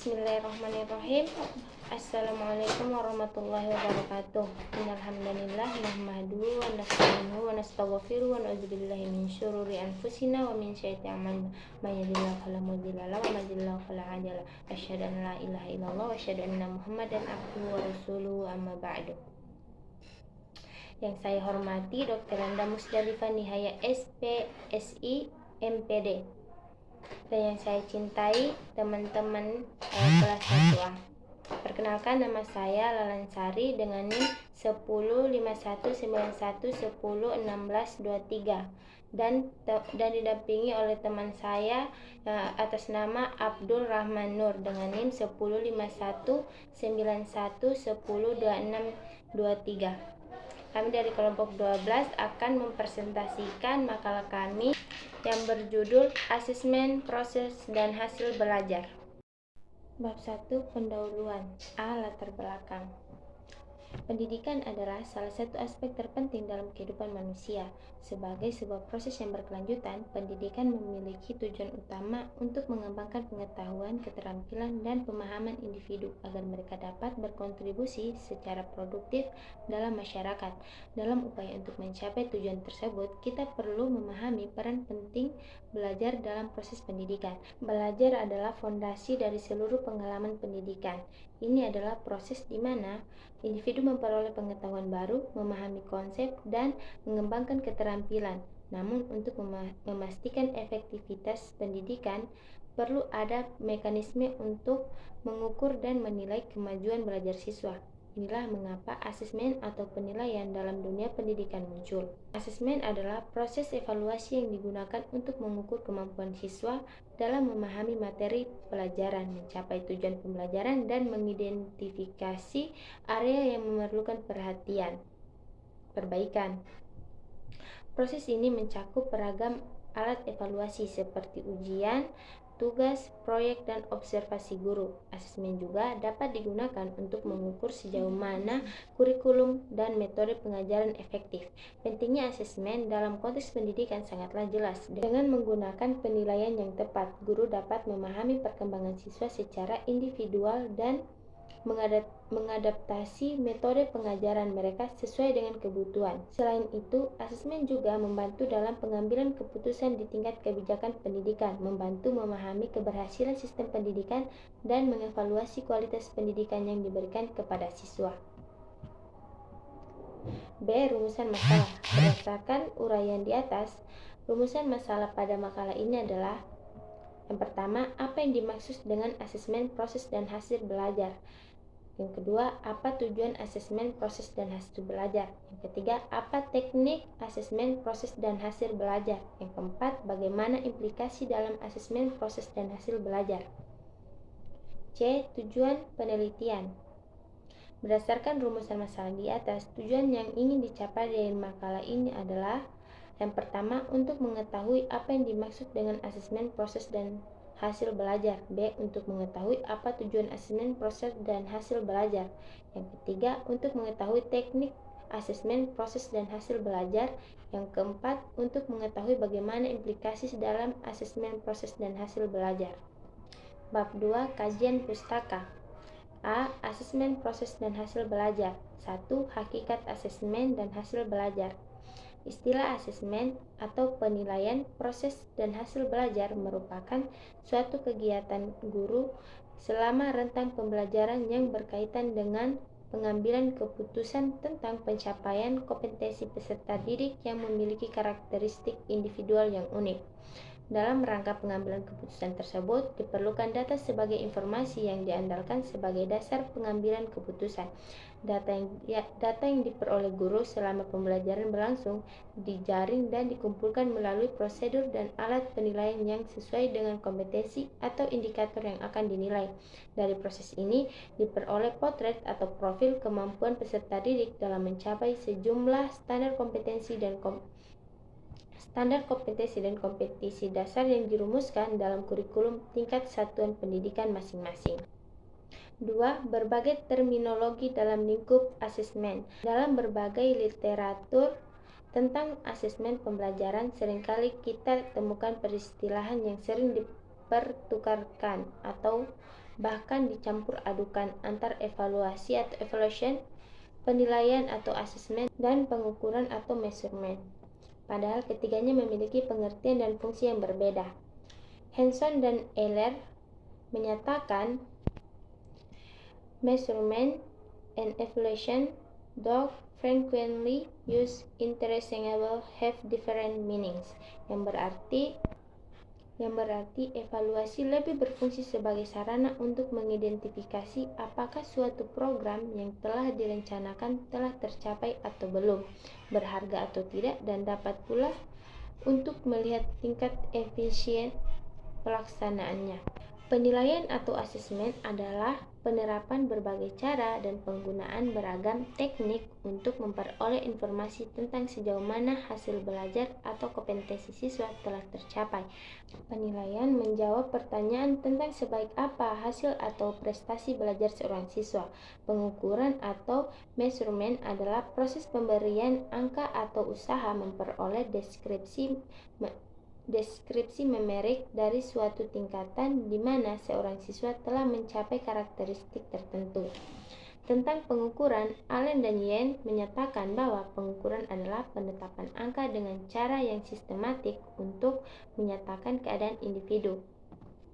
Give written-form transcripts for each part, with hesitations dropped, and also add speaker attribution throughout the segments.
Speaker 1: Bismillahirrahmanirrahim. Assalamualaikum warahmatullahi wabarakatuh. Innalhamdalillah nahmaduhu wa nasta'inuhu wa nastaghfiruhu wa na'udzubillahi min syururi anfusina wa min sayyiati a'malina. May yahdihillahu fala mudilla lahu wa may yudlil fala hadiya lahu. Asyhadu an la ilaha illallah wa asyhadu anna Muhammadan abduhu wa rasuluhu, amma ba'du. Yang saya hormati Dr. Randa Musdalifah Nihaya SPSI MPD, dan yang saya cintai teman-teman kelas 1A. Perkenalkan, nama saya Lalan Sari dengan NIM 105191101623 dan didampingi oleh teman saya atas nama Abdul Rahman Nur dengan NIM 105191102623. Kami dari kelompok 12 akan mempresentasikan makalah kami yang berjudul Asesmen Proses dan Hasil Belajar. Bab 1, Pendahuluan. A. Latar belakang. Pendidikan adalah salah satu aspek terpenting dalam kehidupan manusia. Sebagai sebuah proses yang berkelanjutan, pendidikan memiliki tujuan utama untuk mengembangkan pengetahuan, keterampilan, dan pemahaman individu agar mereka dapat berkontribusi secara produktif dalam masyarakat. Dalam upaya untuk mencapai tujuan tersebut, kita perlu memahami peran penting belajar dalam proses pendidikan. Belajar adalah fondasi dari seluruh pengalaman pendidikan. Ini adalah proses di mana individu memperoleh pengetahuan baru, memahami konsep, dan mengembangkan keterampilan. Namun, untuk memastikan efektivitas pendidikan, perlu ada mekanisme untuk mengukur dan menilai kemajuan belajar siswa. Inilah mengapa asesmen atau penilaian dalam dunia pendidikan muncul. Asesmen adalah proses evaluasi yang digunakan untuk mengukur kemampuan siswa dalam memahami materi pelajaran, mencapai tujuan pembelajaran, dan mengidentifikasi area yang memerlukan perbaikan. Proses ini mencakup beragam alat evaluasi seperti ujian, tugas, proyek, dan observasi guru. Asesmen juga dapat digunakan untuk mengukur sejauh mana kurikulum dan metode pengajaran efektif. Pentingnya asesmen dalam konteks pendidikan sangatlah jelas. Dengan menggunakan penilaian yang tepat, guru dapat memahami perkembangan siswa secara individual dan mengadaptasi metode pengajaran mereka sesuai dengan kebutuhan. Selain itu, asesmen juga membantu dalam pengambilan keputusan di tingkat kebijakan pendidikan, membantu memahami keberhasilan sistem pendidikan, dan mengevaluasi kualitas pendidikan yang diberikan kepada siswa. B. Rumusan masalah. Berdasarkan uraian di atas, rumusan masalah pada makalah ini adalah: yang pertama, apa yang dimaksud dengan asesmen proses dan hasil belajar? Yang kedua, apa tujuan asesmen proses dan hasil belajar? Yang ketiga, apa teknik asesmen proses dan hasil belajar? Yang keempat, bagaimana implikasi dalam asesmen proses dan hasil belajar? C. Tujuan penelitian. Berdasarkan rumusan masalah di atas, tujuan yang ingin dicapai dari makalah ini adalah: yang pertama, untuk mengetahui apa yang dimaksud dengan asesmen proses dan hasil belajar. B. Untuk mengetahui apa tujuan asesmen proses dan hasil belajar. Yang ketiga, untuk mengetahui teknik asesmen proses dan hasil belajar. Yang keempat, untuk mengetahui bagaimana implikasi dalam asesmen proses dan hasil belajar. Bab 2, Kajian pustaka. A. Asesmen proses dan hasil belajar. 1. Hakikat asesmen dan hasil belajar. Istilah asesmen atau penilaian proses dan hasil belajar merupakan suatu kegiatan guru selama rentang pembelajaran yang berkaitan dengan pengambilan keputusan tentang pencapaian kompetensi peserta didik yang memiliki karakteristik individual yang unik. Dalam rangka pengambilan keputusan tersebut, diperlukan data sebagai informasi yang diandalkan sebagai dasar pengambilan keputusan. Data yang diperoleh guru selama pembelajaran berlangsung dijaring dan dikumpulkan melalui prosedur dan alat penilaian yang sesuai dengan kompetensi atau indikator yang akan dinilai. Dari proses ini diperoleh potret atau profil kemampuan peserta didik dalam mencapai sejumlah standar kompetensi dan kompetisi dasar yang dirumuskan dalam kurikulum tingkat satuan pendidikan masing-masing. 2. Berbagai terminologi dalam lingkup asesmen. Dalam berbagai literatur tentang asesmen pembelajaran, seringkali kita temukan peristilahan yang sering dipertukarkan atau bahkan dicampur adukan antar evaluasi atau evaluation, penilaian atau asesmen, dan pengukuran atau measurement. Padahal ketiganya memiliki pengertian dan fungsi yang berbeda. Hanson dan Eller menyatakan measurement and evaluation, though frequently used interchangeably, have different meanings, yang berarti evaluasi lebih berfungsi sebagai sarana untuk mengidentifikasi apakah suatu program yang telah direncanakan telah tercapai atau belum, berharga atau tidak, dan dapat pula untuk melihat tingkat efisien pelaksanaannya. Penilaian atau asesmen adalah penerapan berbagai cara dan penggunaan beragam teknik untuk memperoleh informasi tentang sejauh mana hasil belajar atau kompetensi siswa telah tercapai. Penilaian menjawab pertanyaan tentang sebaik apa hasil atau prestasi belajar seorang siswa. Pengukuran atau measurement adalah proses pemberian angka atau usaha memperoleh deskripsi numerik dari suatu tingkatan di mana seorang siswa telah mencapai karakteristik tertentu. Tentang pengukuran, Allen dan Yen menyatakan bahwa pengukuran adalah penetapan angka dengan cara yang sistematik untuk menyatakan keadaan individu.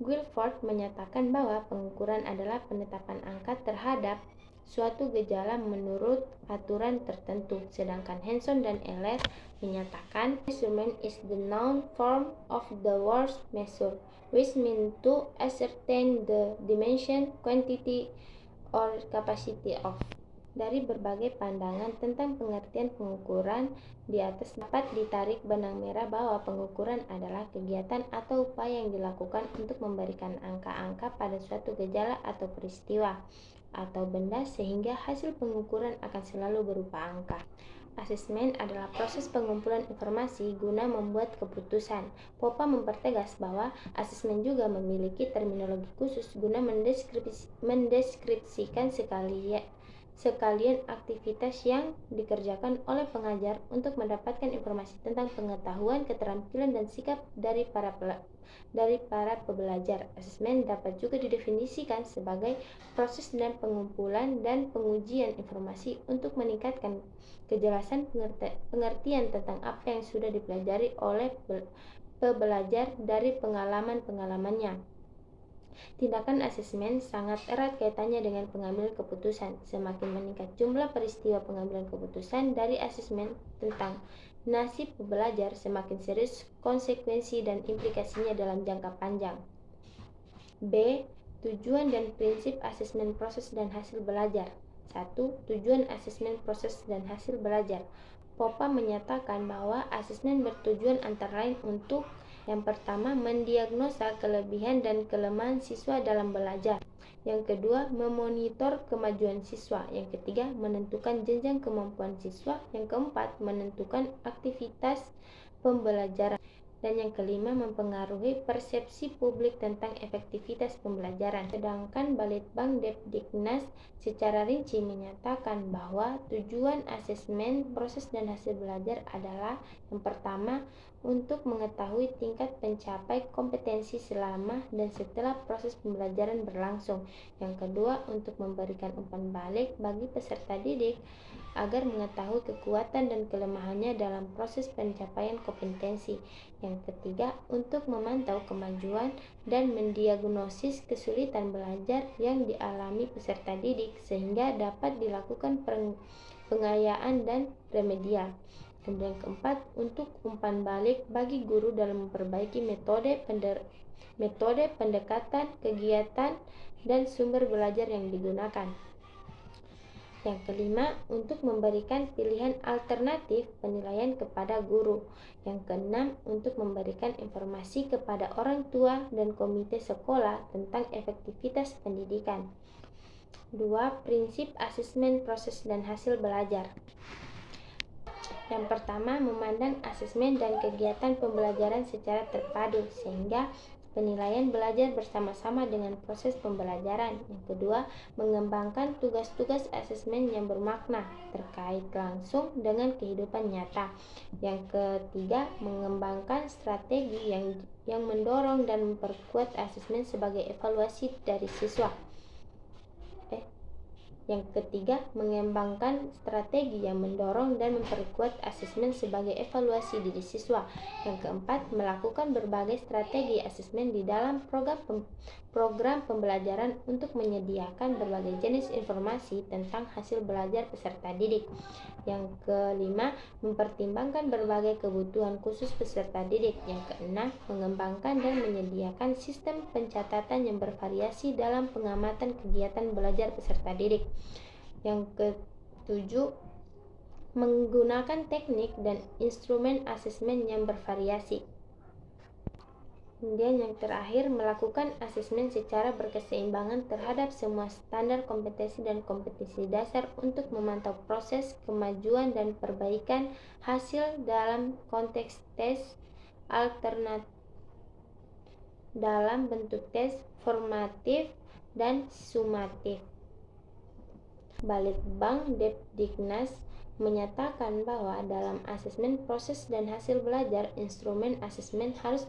Speaker 1: Guilford menyatakan bahwa pengukuran adalah penetapan angka terhadap suatu gejala menurut aturan tertentu, sedangkan Hanson dan Eller menyatakan measurement is the noun form of the word measure, which means to ascertain the dimension, quantity, or capacity of. Dari berbagai pandangan tentang pengertian pengukuran di atas dapat ditarik benang merah bahwa pengukuran adalah kegiatan atau upaya yang dilakukan untuk memberikan angka-angka pada suatu gejala atau peristiwa atau benda sehingga hasil pengukuran akan selalu berupa angka. Asesmen adalah proses pengumpulan informasi guna membuat keputusan. Poppa mempertegas bahwa asesmen juga memiliki terminologi khusus guna mendeskripsikan sekalian aktivitas yang dikerjakan oleh pengajar untuk mendapatkan informasi tentang pengetahuan, keterampilan, dan sikap dari para pembelajar. Asesmen dapat juga didefinisikan sebagai proses dan pengumpulan dan pengujian informasi untuk meningkatkan kejelasan pengertian tentang apa yang sudah dipelajari oleh pembelajar dari pengalaman-pengalamannya. Tindakan asesmen sangat erat kaitannya dengan pengambilan keputusan. Semakin meningkat jumlah peristiwa pengambilan keputusan dari asesmen tentang nasib pembelajar, semakin serius konsekuensi dan implikasinya dalam jangka panjang. B. Tujuan dan prinsip asesmen proses dan hasil belajar. 1. Tujuan asesmen proses dan hasil belajar. Poppa menyatakan bahwa asesmen bertujuan antara lain untuk yang pertama, mendiagnosa kelebihan dan kelemahan siswa dalam belajar. Yang kedua, memonitor kemajuan siswa. Yang ketiga, menentukan jenjang kemampuan siswa. Yang keempat, menentukan aktivitas pembelajaran. Dan yang kelima, mempengaruhi persepsi publik tentang efektivitas pembelajaran. Sedangkan Balitbang Depdiknas secara rinci menyatakan bahwa tujuan asesmen proses dan hasil belajar adalah yang pertama, untuk mengetahui tingkat pencapai kompetensi selama dan setelah proses pembelajaran berlangsung. Yang kedua, untuk memberikan umpan balik bagi peserta didik agar mengetahui kekuatan dan kelemahannya dalam proses pencapaian kompetensi. Yang ketiga, untuk memantau kemajuan dan mendiagnosis kesulitan belajar yang dialami peserta didik sehingga dapat dilakukan pengayaan dan remedial. Kemudian yang keempat, untuk umpan balik bagi guru dalam memperbaiki metode pendekatan, kegiatan, dan sumber belajar yang digunakan. Yang kelima, untuk memberikan pilihan alternatif penilaian kepada guru. Yang keenam, untuk memberikan informasi kepada orang tua dan komite sekolah tentang efektivitas pendidikan. 2. Prinsip asesmen proses dan hasil belajar. Yang pertama, memandang asesmen dan kegiatan pembelajaran secara terpadu, sehingga penilaian belajar bersama-sama dengan proses pembelajaran. Yang kedua, mengembangkan tugas-tugas asesmen yang bermakna terkait langsung dengan kehidupan nyata. Yang ketiga, mengembangkan strategi yang mendorong dan memperkuat asesmen sebagai evaluasi dari siswa. Yang ketiga, mengembangkan strategi yang mendorong dan memperkuat asesmen sebagai evaluasi diri siswa. Yang keempat, melakukan berbagai strategi asesmen di dalam program pembelajaran untuk menyediakan berbagai jenis informasi tentang hasil belajar peserta didik. Yang kelima, mempertimbangkan berbagai kebutuhan khusus peserta didik. Yang keenam, mengembangkan dan menyediakan sistem pencatatan yang bervariasi dalam pengamatan kegiatan belajar peserta didik. Yang ketujuh, menggunakan teknik dan instrumen asesmen yang bervariasi. Kemudian yang terakhir, melakukan asesmen secara berkeseimbangan terhadap semua standar kompetensi dan kompetensi dasar untuk memantau proses kemajuan dan perbaikan hasil dalam konteks tes alternatif dalam bentuk tes formatif dan sumatif. Balitbang Depdiknas menyatakan bahwa dalam asesmen proses dan hasil belajar, instrumen asesmen harus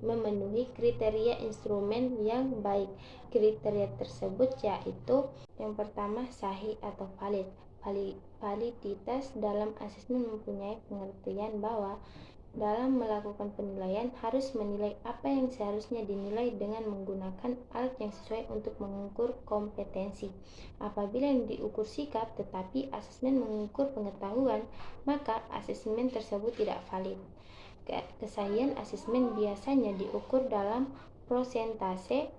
Speaker 1: memenuhi kriteria instrumen yang baik. Kriteria tersebut yaitu: yang pertama, sahih atau valid. Validitas dalam asesmen mempunyai pengertian bahwa dalam melakukan penilaian harus menilai apa yang seharusnya dinilai dengan menggunakan alat yang sesuai untuk mengukur kompetensi. Apabila yang diukur sikap tetapi asesmen mengukur pengetahuan, maka asesmen tersebut tidak valid. Kesahihan asesmen biasanya diukur dalam prosentase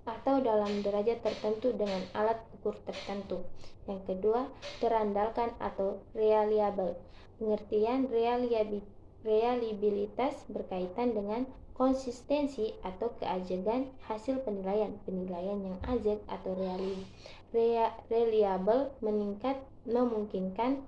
Speaker 1: atau dalam derajat tertentu dengan alat ukur tertentu. Yang kedua, terandalkan atau reliable. Pengertian reliabilitas berkaitan dengan konsistensi atau keajegan hasil penilaian. Penilaian yang ajeg atau reliable memungkinkan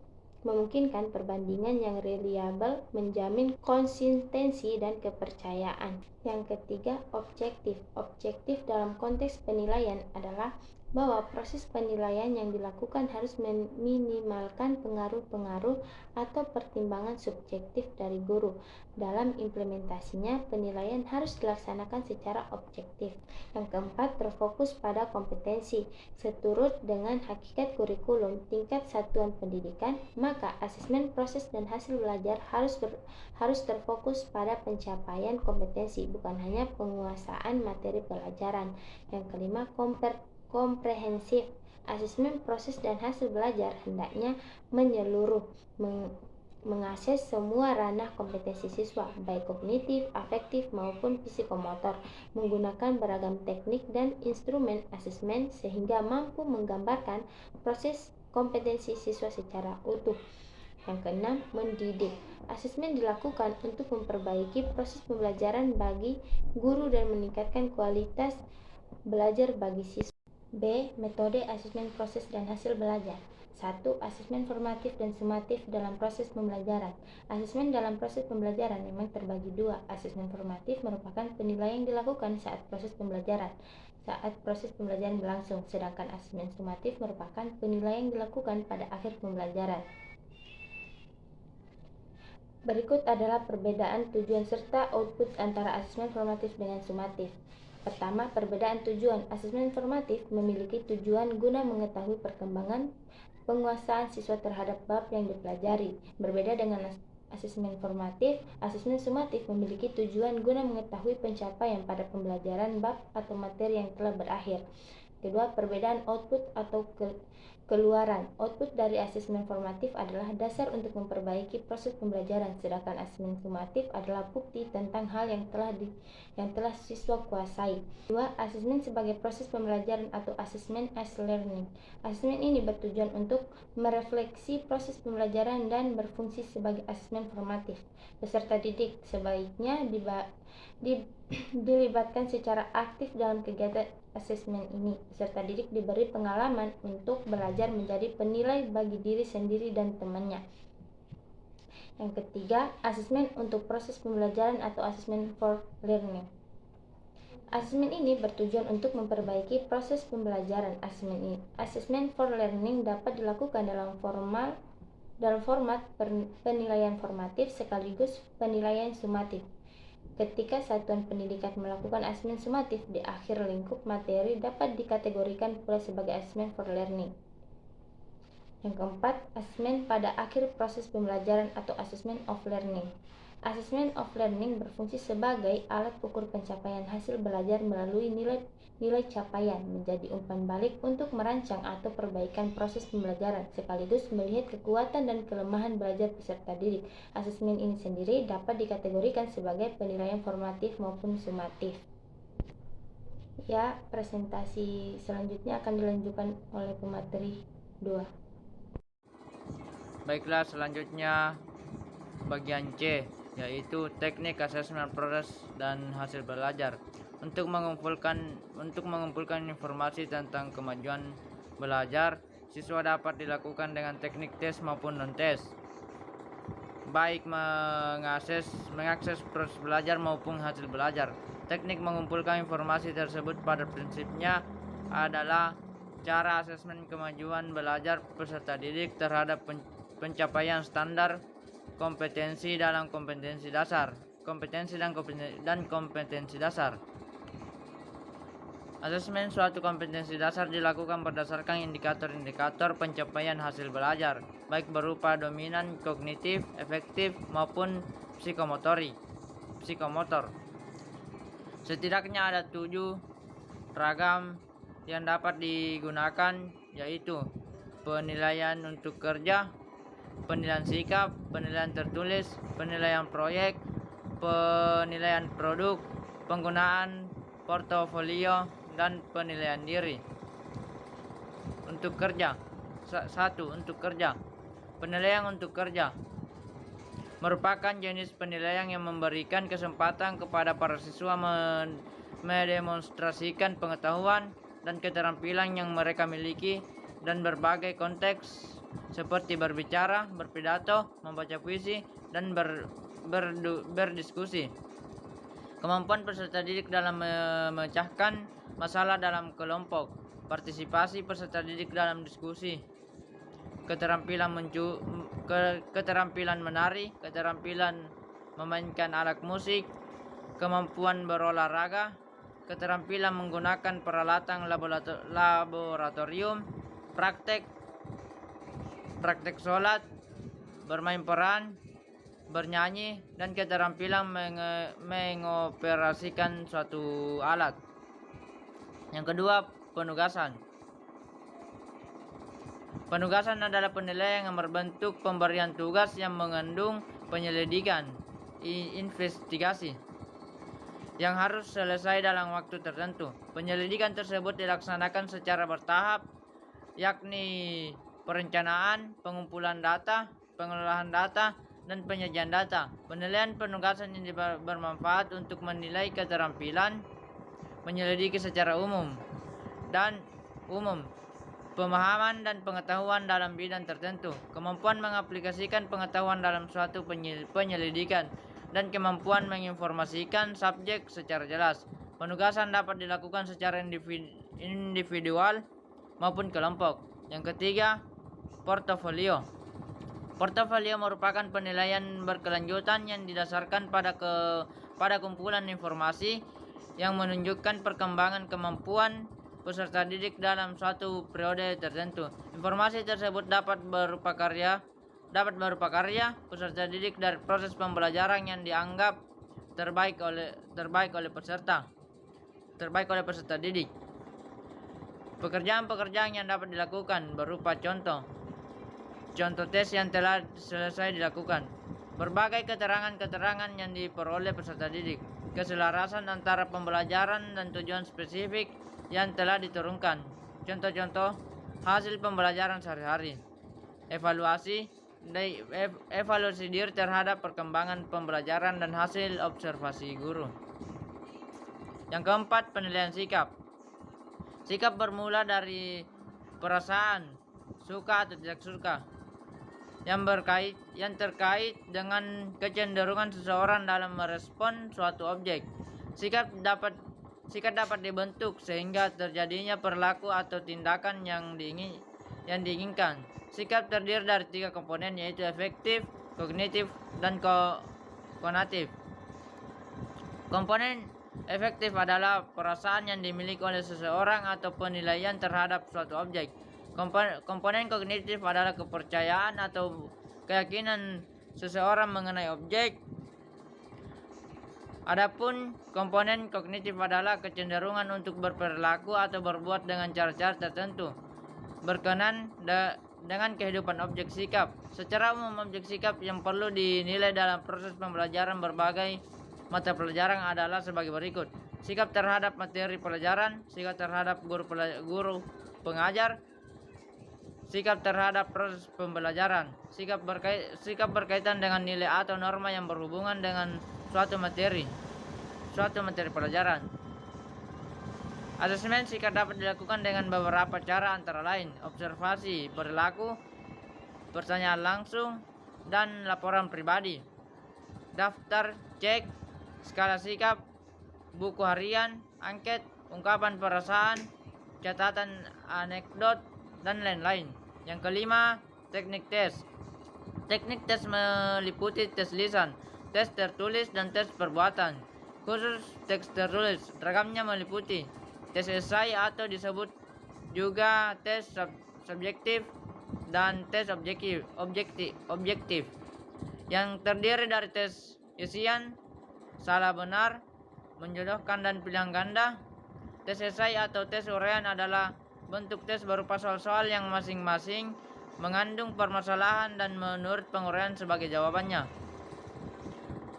Speaker 1: perbandingan yang reliable menjamin konsistensi dan kepercayaan. Yang ketiga, objektif. Objektif dalam konteks penilaian adalah bahwa proses penilaian yang dilakukan harus meminimalkan pengaruh-pengaruh atau pertimbangan subjektif dari guru. Dalam implementasinya, penilaian harus dilaksanakan secara objektif. Yang keempat, terfokus pada kompetensi. Seturut dengan hakikat kurikulum tingkat satuan pendidikan, maka asesmen proses dan hasil belajar harus terfokus pada pencapaian kompetensi, bukan hanya penguasaan materi pelajaran. Yang kelima, komprehensif. Asesmen proses dan hasil belajar hendaknya menyeluruh, mengakses semua ranah kompetensi siswa, baik kognitif, afektif, maupun psikomotor, menggunakan beragam teknik dan instrumen asesmen sehingga mampu menggambarkan proses kompetensi siswa secara utuh. Yang keenam, mendidik. Asesmen dilakukan untuk memperbaiki proses pembelajaran bagi guru dan meningkatkan kualitas belajar bagi siswa. B. Metode asesmen proses dan hasil belajar. 1. Asesmen formatif dan sumatif dalam proses pembelajaran. Asesmen dalam proses pembelajaran memang terbagi dua. Asesmen formatif merupakan penilaian yang dilakukan saat proses pembelajaran berlangsung, sedangkan asesmen sumatif merupakan penilaian yang dilakukan pada akhir pembelajaran. Berikut adalah perbedaan tujuan serta output antara asesmen formatif dengan sumatif. Pertama, perbedaan tujuan. Asesmen formatif memiliki tujuan guna mengetahui perkembangan penguasaan siswa terhadap bab yang dipelajari. Berbeda dengan asesmen formatif, asesmen sumatif memiliki tujuan guna mengetahui pencapaian pada pembelajaran bab atau materi yang telah berakhir. Kedua, perbedaan output atau keluaran. Output dari asesmen formatif adalah dasar untuk memperbaiki proses pembelajaran, sedangkan asesmen sumatif adalah bukti tentang hal yang telah siswa kuasai. Dua, asesmen sebagai proses pembelajaran atau asesmen as learning. Asesmen ini bertujuan untuk merefleksi proses pembelajaran dan berfungsi sebagai asesmen formatif. Peserta didik sebaiknya dilibatkan secara aktif dalam kegiatan asesmen ini. Peserta didik diberi pengalaman untuk belajar menjadi penilai bagi diri sendiri dan temannya. Yang ketiga, asesmen untuk proses pembelajaran atau asesmen for learning. Asesmen ini bertujuan untuk memperbaiki proses pembelajaran. Assessment for learning dapat dilakukan dalam format penilaian formatif sekaligus penilaian sumatif. Ketika satuan pendidikan melakukan asesmen sumatif di akhir lingkup materi dapat dikategorikan pula sebagai assessment for learning. Yang keempat, asesmen pada akhir proses pembelajaran atau assessment of learning. Assessment of learning berfungsi sebagai alat ukur pencapaian hasil belajar melalui nilai capaian menjadi umpan balik untuk merancang atau perbaikan proses pembelajaran sekaligus melihat kekuatan dan kelemahan belajar peserta didik. Asesmen ini sendiri dapat dikategorikan sebagai penilaian formatif maupun sumatif. Ya, presentasi selanjutnya akan dilanjutkan oleh pemateri 2.
Speaker 2: Baiklah, selanjutnya bagian C, yaitu teknik asesmen proses dan hasil belajar. Untuk mengumpulkan informasi tentang kemajuan belajar, siswa dapat dilakukan dengan teknik tes maupun non-tes, baik mengakses proses belajar maupun hasil belajar. Teknik mengumpulkan informasi tersebut pada prinsipnya adalah cara asesmen kemajuan belajar peserta didik terhadap pencapaian standar kompetensi dan kompetensi dasar. Asesmen suatu kompetensi dasar dilakukan berdasarkan indikator-indikator pencapaian hasil belajar, baik berupa dominan kognitif, efektif, maupun psikomotor. Setidaknya ada 7 ragam yang dapat digunakan, yaitu penilaian untuk kerja, penilaian sikap, penilaian tertulis, penilaian proyek, penilaian produk, penggunaan portofolio, dan penilaian diri. Untuk kerja, 1. Untuk kerja, penilaian untuk kerja merupakan jenis penilaian yang memberikan kesempatan kepada para siswa mendemonstrasikan pengetahuan dan keterampilan yang mereka miliki dan berbagai konteks seperti berbicara, berpidato, membaca puisi, dan berdiskusi. Kemampuan peserta didik dalam memecahkan masalah dalam kelompok, partisipasi peserta didik dalam diskusi, keterampilan menari, keterampilan memainkan alat musik, kemampuan berolahraga, keterampilan menggunakan peralatan laboratorium, praktek sholat, bermain peran, bernyanyi, dan keterampilan mengoperasikan suatu alat. Yang kedua, penugasan. Penugasan adalah penilaian yang berbentuk pemberian tugas yang mengandung penyelidikan, investigasi, yang harus selesai dalam waktu tertentu. Penyelidikan tersebut dilaksanakan secara bertahap, yakni perencanaan, pengumpulan data, pengolahan data, dan penyajian data. Penilaian penugasan ini bermanfaat untuk menilai keterampilan menyelidiki secara umum, pemahaman dan pengetahuan dalam bidang tertentu, kemampuan mengaplikasikan pengetahuan dalam suatu penyelidikan, dan kemampuan menginformasikan subjek secara jelas. Penugasan dapat dilakukan secara individual maupun kelompok. Yang ketiga, portofolio. Portofolio merupakan penilaian berkelanjutan yang didasarkan pada kumpulan informasi yang menunjukkan perkembangan kemampuan peserta didik dalam suatu periode tertentu. Informasi tersebut dapat berupa karya peserta didik dari proses pembelajaran yang dianggap terbaik oleh peserta didik. Pekerjaan yang dapat dilakukan berupa contoh tes yang telah selesai dilakukan, berbagai keterangan yang diperoleh peserta didik, keselarasan antara pembelajaran dan tujuan spesifik yang telah diturunkan, contoh-contoh hasil pembelajaran sehari-hari, evaluasi diri terhadap perkembangan pembelajaran dan hasil observasi guru. Yang keempat, penilaian sikap. Sikap bermula dari perasaan suka atau tidak suka yang terkait dengan kecenderungan seseorang dalam merespon suatu objek. Sikap dapat sikap dapat dibentuk sehingga terjadinya perilaku atau tindakan yang diinginkan. Sikap terdiri dari 3 komponen, yaitu efektif, kognitif, dan konatif. Komponen efektif adalah perasaan yang dimiliki oleh seseorang atau penilaian terhadap suatu objek. Komponen kognitif adalah kepercayaan atau keyakinan seseorang mengenai objek. Adapun komponen kognitif adalah kecenderungan untuk berperilaku atau berbuat dengan cara-cara tertentu berkenan dengan kehidupan objek sikap. Secara umum, objek sikap yang perlu dinilai dalam proses pembelajaran berbagai mata pelajaran adalah sebagai berikut: sikap terhadap materi pelajaran, sikap terhadap guru pengajar, sikap terhadap proses pembelajaran, sikap berkaitan dengan nilai atau norma yang berhubungan dengan suatu materi pelajaran. Asesmen sikap dapat dilakukan dengan beberapa cara, antara lain observasi perilaku, pertanyaan langsung, dan laporan pribadi. Daftar cek, skala sikap, buku harian, angket, ungkapan perasaan, catatan anekdot, dan lain-lain. Yang kelima, teknik tes. Teknik tes meliputi tes lisan, tes tertulis, dan tes perbuatan. Khusus tes tertulis, ragamnya meliputi tes esai atau disebut juga tes subjektif dan tes objektif yang terdiri dari tes isian, salah benar, menjodohkan, dan pilihan ganda. Tes esai atau tes uraian adalah bentuk tes berupa soal-soal yang masing-masing mengandung permasalahan dan menurut penguraian sebagai jawabannya.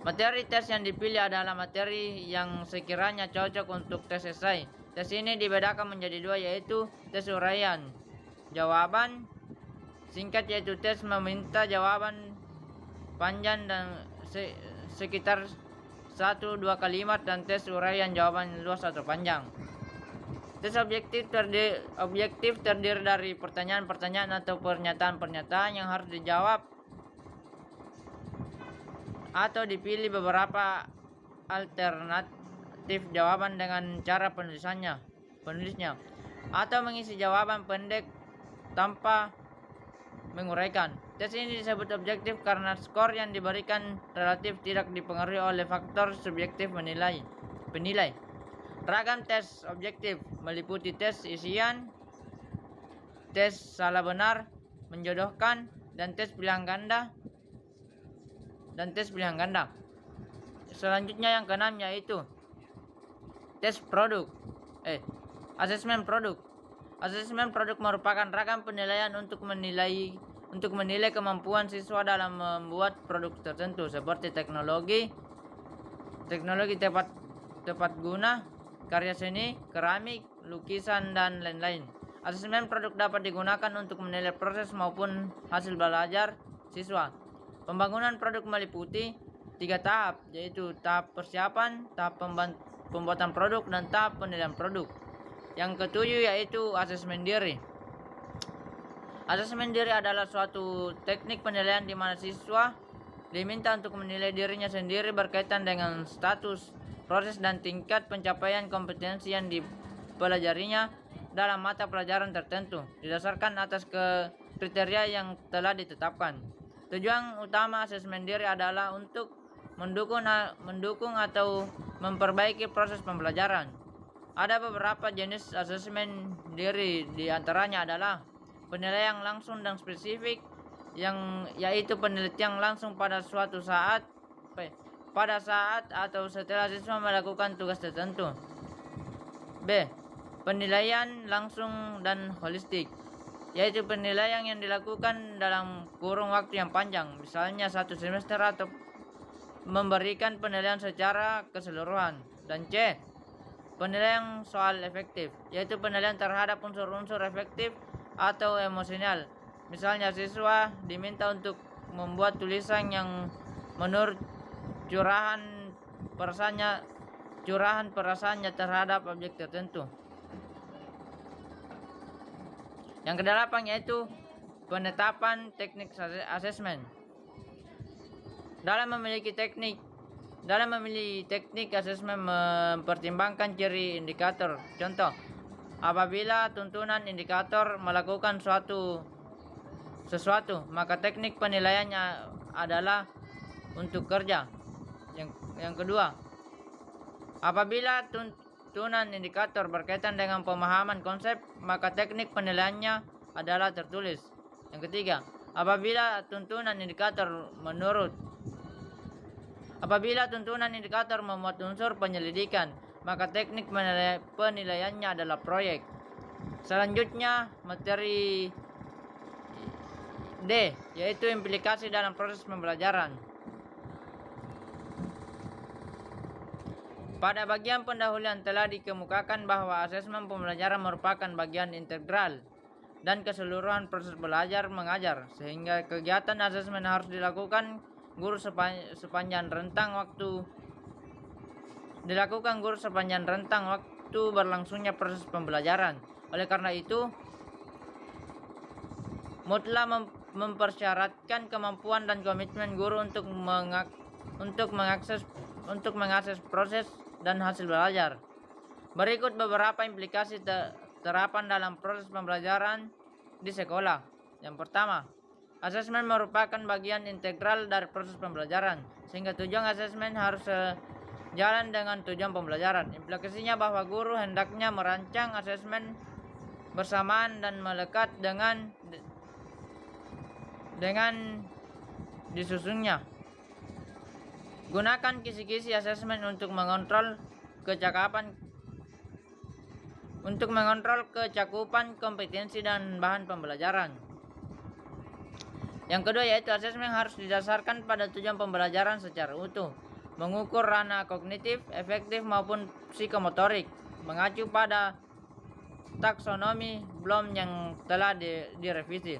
Speaker 2: Materi tes yang dipilih adalah materi yang sekiranya cocok untuk tes esai. Tes ini dibedakan menjadi 2, yaitu tes uraian jawaban singkat, yaitu tes meminta jawaban panjang dan sekitar 1-2 kalimat, dan tes uraian jawaban luas atau panjang. Tes objektif terdiri dari pertanyaan-pertanyaan atau pernyataan-pernyataan yang harus dijawab atau dipilih beberapa alternatif jawaban dengan cara penulisnya, atau mengisi jawaban pendek tanpa menguraikan. Tes ini disebut objektif karena skor yang diberikan relatif tidak dipengaruhi oleh faktor subjektif penilai. Ragam tes objektif meliputi tes isian, tes salah benar, menjodohkan, dan tes pilihan ganda. Selanjutnya yang keenam, yaitu tes produk. Asesmen produk. Asesmen produk merupakan ragam penilaian untuk menilai kemampuan siswa dalam membuat produk tertentu seperti teknologi tepat guna, karya seni, keramik, lukisan, dan lain-lain. Asesmen produk dapat digunakan untuk menilai proses maupun hasil belajar siswa. Pembangunan produk meliputi 3 tahap, yaitu tahap persiapan, tahap pembuatan produk, dan tahap penilaian produk. Yang ketujuh yaitu asesmen diri. Asesmen diri adalah suatu teknik penilaian di mana siswa diminta untuk menilai dirinya sendiri berkaitan dengan status, proses, dan tingkat pencapaian kompetensi yang dipelajarinya dalam mata pelajaran tertentu didasarkan atas kriteria yang telah ditetapkan. Tujuan utama asesmen diri adalah untuk mendukung atau memperbaiki proses pembelajaran. Ada beberapa jenis asesmen diri, di antaranya adalah penilaian langsung dan spesifik, yaitu penelitian langsung pada suatu saat atau setelah siswa melakukan tugas tertentu. B. Penilaian langsung dan holistik, yaitu penilaian yang dilakukan dalam kurun waktu yang panjang, misalnya 1 semester, atau memberikan penilaian secara keseluruhan. Dan C. Penilaian soal efektif, yaitu penilaian terhadap unsur-unsur efektif atau emosional. Misalnya siswa diminta untuk membuat tulisan yang menurut curahan perasaannya terhadap objek tertentu. Yang kedelapan yaitu penetapan teknik asesmen. Dalam memiliki teknik Dalam memilih teknik asesmen mempertimbangkan ciri indikator. Contoh, apabila tuntunan indikator melakukan sesuatu, maka teknik penilaiannya adalah untuk kerja. Yang kedua, apabila tuntunan indikator berkaitan dengan pemahaman konsep, maka teknik penilaiannya adalah tertulis. Yang ketiga, apabila tuntunan indikator memuat unsur penyelidikan, maka teknik penilaiannya adalah proyek. Selanjutnya, materi D, yaitu implikasi dalam proses pembelajaran. Pada bagian pendahuluan telah dikemukakan bahwa asesmen pembelajaran merupakan bagian integral dan keseluruhan proses belajar mengajar, sehingga kegiatan asesmen harus dilakukan guru sepanjang rentang waktu berlangsungnya proses pembelajaran. Oleh karena itu, mutlak mempersyaratkan kemampuan dan komitmen guru untuk mengakses proses dan hasil belajar. Berikut beberapa implikasi terapan dalam proses pembelajaran di sekolah. Yang pertama, asesmen merupakan bagian integral dari proses pembelajaran, sehingga tujuan asesmen harus sejalan dengan tujuan pembelajaran. Implikasinya bahwa guru hendaknya merancang asesmen bersamaan dan melekat dengan disusunnya. Gunakan kisi-kisi asesmen untuk mengontrol kecakupan kompetensi dan bahan pembelajaran. Yang kedua, yaitu asesmen harus didasarkan pada tujuan pembelajaran secara utuh, mengukur ranah kognitif, efektif maupun psikomotorik, mengacu pada taksonomi belum telah direvisi.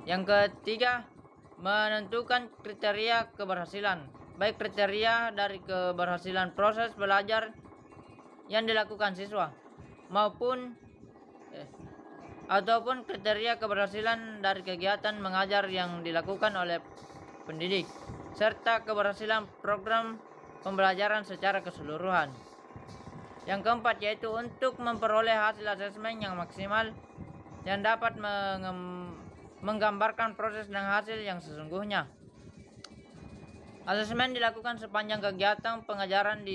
Speaker 2: Yang ketiga, menentukan kriteria keberhasilan, baik kriteria dari keberhasilan proses belajar yang dilakukan siswa ataupun kriteria keberhasilan dari kegiatan mengajar yang dilakukan oleh pendidik, serta keberhasilan program pembelajaran secara keseluruhan. Yang keempat, yaitu untuk memperoleh hasil asesmen yang maksimal yang dapat menggambarkan proses dan hasil yang sesungguhnya. Asesmen dilakukan sepanjang kegiatan pengajaran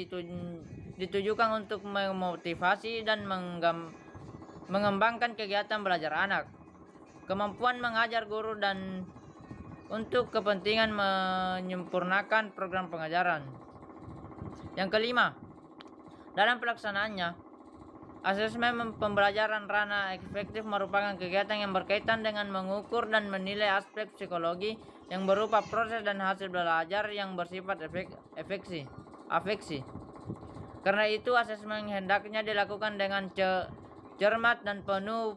Speaker 2: ditujukan untuk memotivasi dan mengembangkan kegiatan belajar anak, kemampuan mengajar guru, dan untuk kepentingan menyempurnakan program pengajaran. Yang kelima, dalam pelaksanaannya, asesmen pembelajaran ranah efektif merupakan kegiatan yang berkaitan dengan mengukur dan menilai aspek psikologi yang berupa proses dan hasil belajar yang bersifat afeksi. Karena itu, asesmen hendaknya dilakukan dengan cermat dan penuh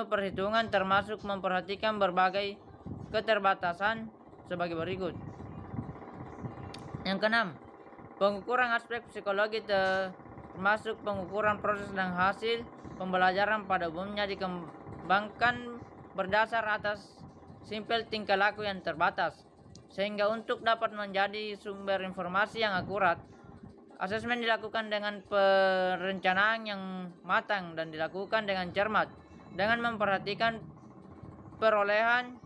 Speaker 2: perhitungan, termasuk memperhatikan berbagai keterbatasan sebagai berikut. Yang keenam, pengukuran aspek psikologi termasuk pengukuran proses dan hasil pembelajaran pada umumnya dikembangkan berdasar atas simpel tingkah laku yang terbatas, sehingga untuk dapat menjadi sumber informasi yang akurat, asesmen dilakukan dengan perencanaan yang matang dan dilakukan dengan cermat, dengan memperhatikan perolehan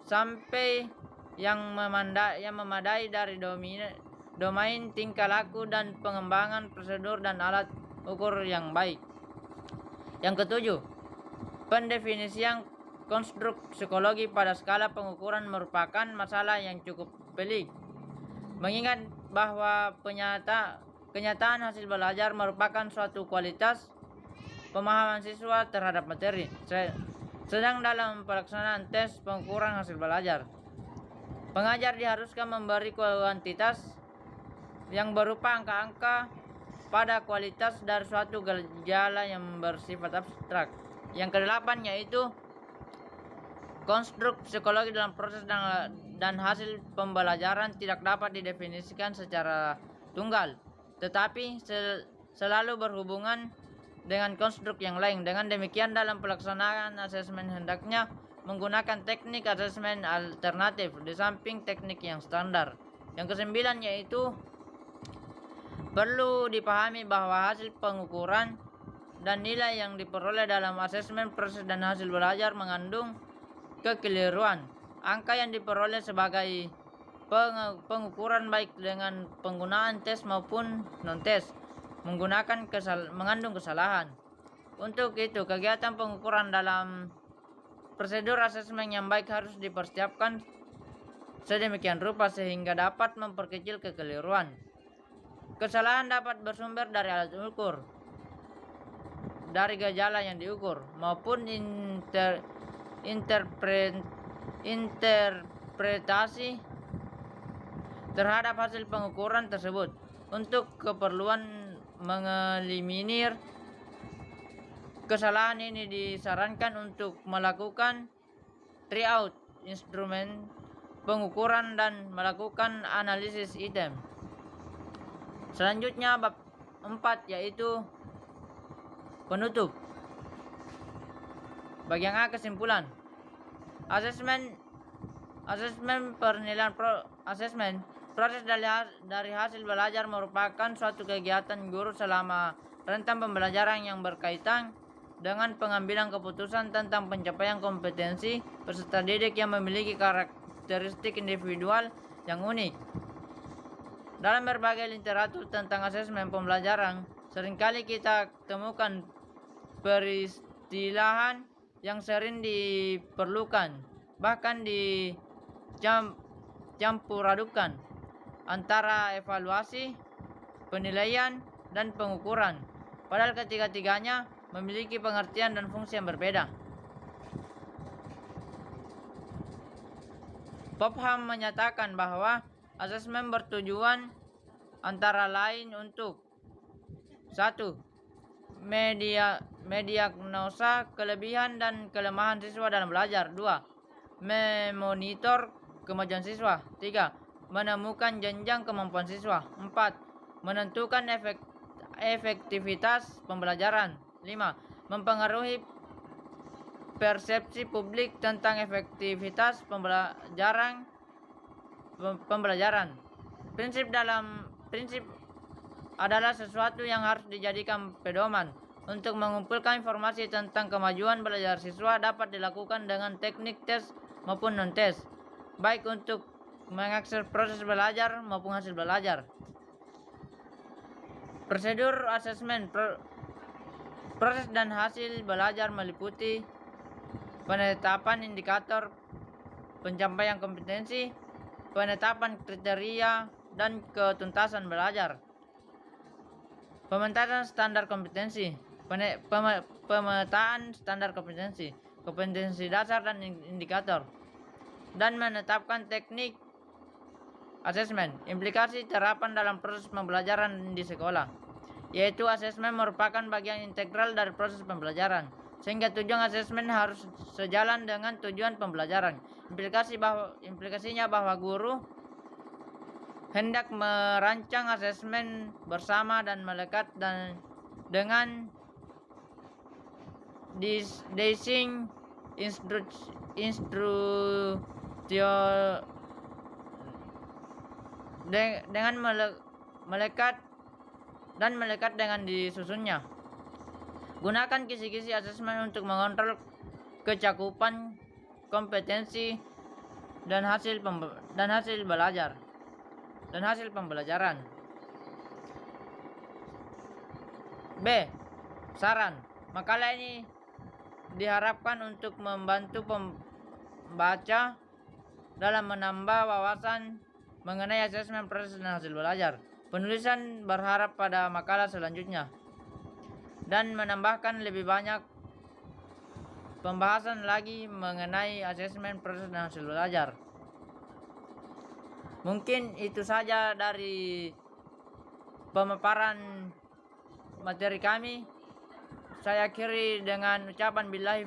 Speaker 2: sampai yang memadai dari domain tingkah laku dan pengembangan prosedur dan alat ukur yang baik. Yang ketujuh, pendefinisian konstruk psikologi pada skala pengukuran merupakan masalah yang cukup pelik, mengingat bahwa kenyataan hasil belajar merupakan suatu kualitas pemahaman siswa terhadap materi, sedang dalam pelaksanaan tes pengukuran hasil belajar, pengajar diharuskan memberi kuantitas yang berupa angka-angka pada kualitas dari suatu gejala yang bersifat abstrak. Yang kedelapan, yaitu konstruk psikologi dalam proses dan hasil pembelajaran tidak dapat didefinisikan secara tunggal, tetapi selalu berhubungan dengan konstruk yang lain. Dengan demikian, dalam pelaksanaan asesmen hendaknya menggunakan teknik asesmen alternatif di samping teknik yang standar. Yang kesembilan yaitu perlu dipahami bahwa hasil pengukuran dan nilai yang diperoleh dalam asesmen proses dan hasil belajar mengandung kekeliruan. Angka yang diperoleh sebagai pengukuran baik dengan penggunaan tes maupun non-tes mengandung kesalahan. Untuk itu, kegiatan pengukuran dalam prosedur asesmen yang baik harus dipersiapkan sedemikian rupa sehingga dapat memperkecil kekeliruan. Kesalahan dapat bersumber dari alat ukur, dari gejala yang diukur, maupun interpretasi terhadap hasil pengukuran tersebut. Untuk keperluan mengeliminir kesalahan ini disarankan untuk melakukan tryout instrumen pengukuran dan melakukan analisis item. Selanjutnya bab 4 yaitu penutup. Bagian A, kesimpulan. Asesmen penilaian proses dari hasil belajar merupakan suatu kegiatan guru selama rentang pembelajaran yang berkaitan dengan pengambilan keputusan tentang pencapaian kompetensi peserta didik yang memiliki karakteristik individual yang unik. Dalam berbagai literatur tentang asesmen pembelajaran, seringkali kita temukan peristilahan yang sering diperlukan, bahkan dicampur adukan antara evaluasi, penilaian, dan pengukuran. Padahal ketiga-tiganya memiliki pengertian dan fungsi yang berbeda. Popham menyatakan bahwa asesmen bertujuan antara lain untuk 1. Mendiagnosa kelebihan dan kelemahan siswa dalam belajar. 2. Memonitor kemajuan siswa. 3. Menemukan jenjang kemampuan siswa. 4. Menentukan efektivitas pembelajaran. 5. Mempengaruhi persepsi publik tentang efektivitas pembelajaran. Prinsip adalah sesuatu yang harus dijadikan pedoman. Untuk mengumpulkan informasi tentang kemajuan belajar siswa dapat dilakukan dengan teknik tes maupun non-tes, baik untuk mengakses proses belajar maupun hasil belajar. Prosedur asesmen proses dan hasil belajar meliputi penetapan indikator pencapaian kompetensi, penetapan kriteria dan ketuntasan belajar, pemetaan standar kompetensi, pemetaan standar kompetensi, kompetensi dasar dan indikator, dan menetapkan teknik asesmen. Implikasi terapan dalam proses pembelajaran di sekolah, yaitu asesmen merupakan bagian integral dari proses pembelajaran, sehingga tujuan asesmen harus sejalan dengan tujuan pembelajaran. Implikasinya bahwa guru hendak merancang asesmen bersama dan melekat dengan design dengan melekat dengan disusunnya. Gunakan kisi-kisi asesmen untuk mengontrol kecakupan kompetensi dan hasil pembelajaran. B. Saran. Makalah ini diharapkan untuk membantu pembaca dalam menambah wawasan mengenai asesmen proses dan hasil belajar. Penulisan berharap pada makalah selanjutnya dan menambahkan lebih banyak pembahasan lagi mengenai asesmen proses dan hasil belajar. Mungkin itu saja dari pemaparan materi kami. Saya akhiri dengan ucapan billahi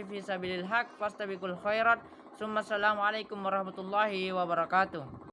Speaker 2: fisabilil haq fastabiqul khairat. Assalamualaikum warahmatullahi wabarakatuh.